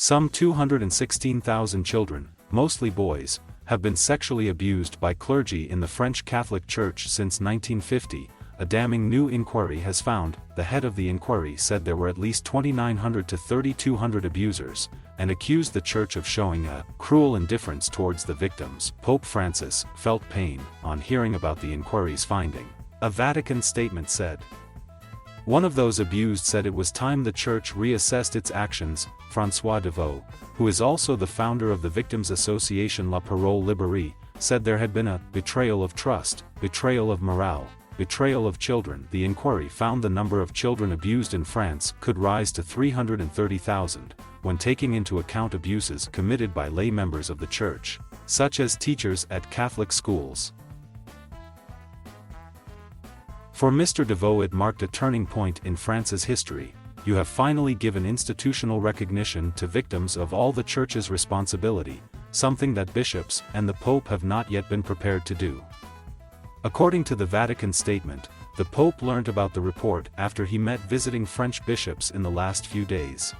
Some 216,000 children, mostly boys, have been sexually abused by clergy in the French Catholic Church since 1950, a damning new inquiry has found. The head of the inquiry said there were at least 2,900 to 3,200 abusers, and accused the Church of showing a cruel indifference towards the victims. Pope Francis felt pain on hearing about the inquiry's finding. A Vatican statement said. One of those abused said it was time the Church reassessed its actions. François Devaux, who is also the founder of the victims' association La Parole Libérée, said there had been a betrayal of trust, betrayal of morale, betrayal of children. The inquiry found the number of children abused in France could rise to 330,000, when taking into account abuses committed by lay members of the Church, such as teachers at Catholic schools. For Mr. Devaux, it marked a turning point in France's history. You have finally given institutional recognition to victims of all the Church's responsibility, something that bishops and the Pope have not yet been prepared to do. According to the Vatican statement, the Pope learned about the report after he met visiting French bishops in the last few days.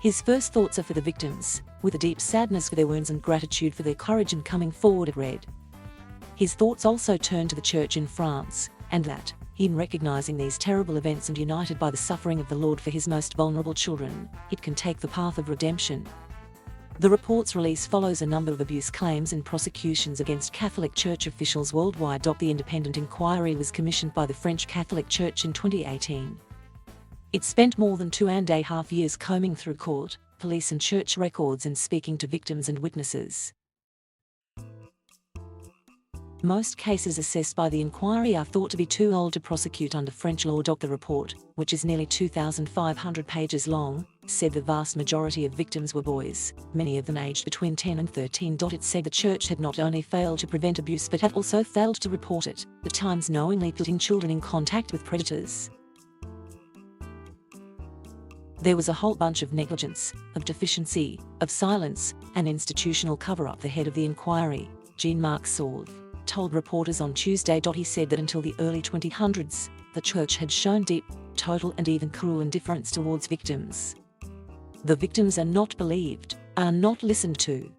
His first thoughts are for the victims, with a deep sadness for their wounds and gratitude for their courage in coming forward, it read. His thoughts also turn to the Church in France, and that, in recognizing these terrible events and united by the suffering of the Lord for his most vulnerable children, it can take the path of redemption. The report's release follows a number of abuse claims and prosecutions against Catholic Church officials worldwide. The independent inquiry was commissioned by the French Catholic Church in 2018. It spent more than 2.5 years combing through court, police and church records and speaking to victims and witnesses. Most cases assessed by the inquiry are thought to be too old to prosecute under French law. The report, which is nearly 2,500 pages long, said the vast majority of victims were boys, many of them aged between 10 and 13. It said the Church had not only failed to prevent abuse but had also failed to report it, at times knowingly putting children in contact with predators. There was a whole bunch of negligence, of deficiency, of silence, and institutional cover-up. The head of the inquiry, Jean-Marc Sauve, told reporters on Tuesday. He said that until the early 2000s, the Church had shown deep, total and even cruel indifference towards victims. The victims are not believed, are not listened to.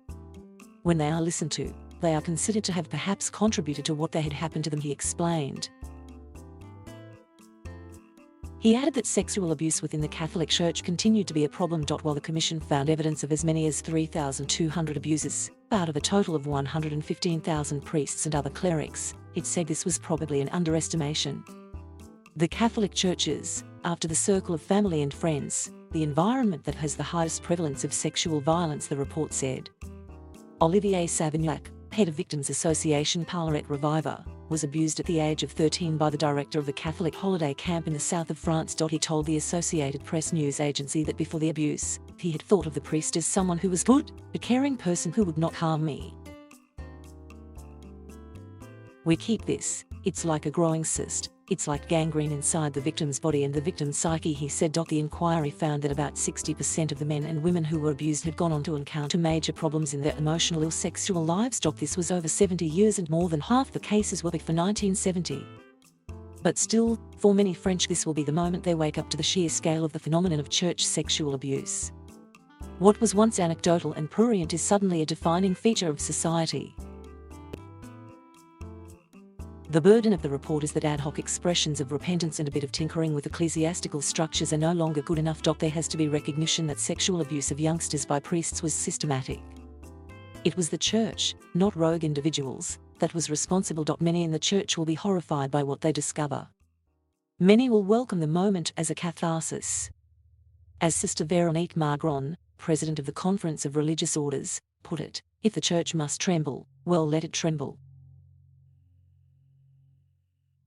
When they are listened to, they are considered to have perhaps contributed to what they had happened to them, he explained. He added that sexual abuse within the Catholic Church continued to be a problem. While the Commission found evidence of as many as 3,200 abusers, out of a total of 115,000 priests and other clerics, it said this was probably an underestimation. The Catholic Churches, after the circle of family and friends, the environment that has the highest prevalence of sexual violence, the report said. Olivier Savignac, head of Victims Association Parler Reviver, was abused at the age of 13 by the director of the Catholic holiday camp in the south of France. He told the Associated Press news agency that before the abuse, he had thought of the priest as someone who was good, a caring person who would not harm me. We keep this, it's like a growing cyst, it's like gangrene inside the victim's body and the victim's psyche, he said. The inquiry found that about 60% of the men and women who were abused had gone on to encounter major problems in their emotional or sexual lives. This was over 70 years and more than half the cases were before 1970. But still, for many French this will be the moment they wake up to the sheer scale of the phenomenon of church sexual abuse. What was once anecdotal and prurient is suddenly a defining feature of society. The burden of the report is that ad hoc expressions of repentance and a bit of tinkering with ecclesiastical structures are no longer good enough. There has to be recognition that sexual abuse of youngsters by priests was systematic. It was the Church, not rogue individuals, that was responsible. Many in the Church will be horrified by what they discover. Many will welcome the moment as a catharsis. As Sister Véronique Margron, president of the Conference of Religious Orders, put it, if the Church must tremble, well, let it tremble.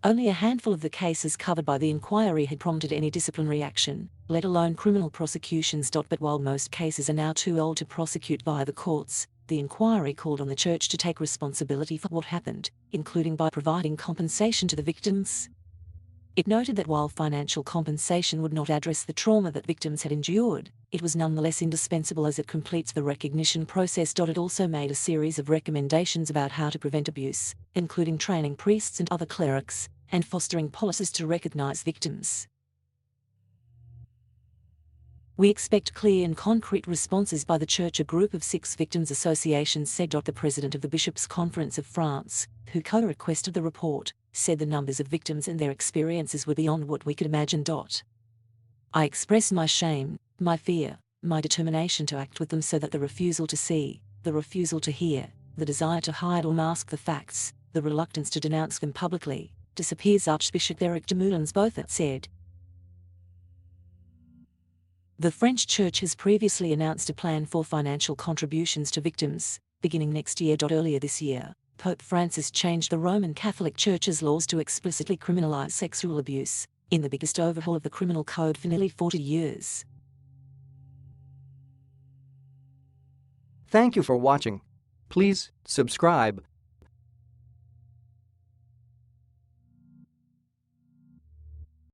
Only a handful of the cases covered by the inquiry had prompted any disciplinary action, let alone criminal prosecutions. But while most cases are now too old to prosecute via the courts, the inquiry called on the Church to take responsibility for what happened, including by providing compensation to the victims. It noted that while financial compensation would not address the trauma that victims had endured, it was nonetheless indispensable as it completes the recognition process. It also made a series of recommendations about how to prevent abuse, including training priests and other clerics, and fostering policies to recognize victims. We expect clear and concrete responses by the Church. A group of 6 victims associations said. The president of the Bishops' Conference of France, who co-requested the report, said the numbers of victims and their experiences were beyond what we could imagine. I express my shame, my fear, my determination to act with them so that the refusal to see, the refusal to hear, the desire to hide or mask the facts, the reluctance to denounce them publicly, disappears. Archbishop Eric de Moulins both said. The French Church has previously announced a plan for financial contributions to victims, beginning next year. Earlier this year, Pope Francis changed the Roman Catholic Church's laws to explicitly criminalize sexual abuse, in the biggest overhaul of the criminal code for nearly 40 years. Thank you for watching. Please subscribe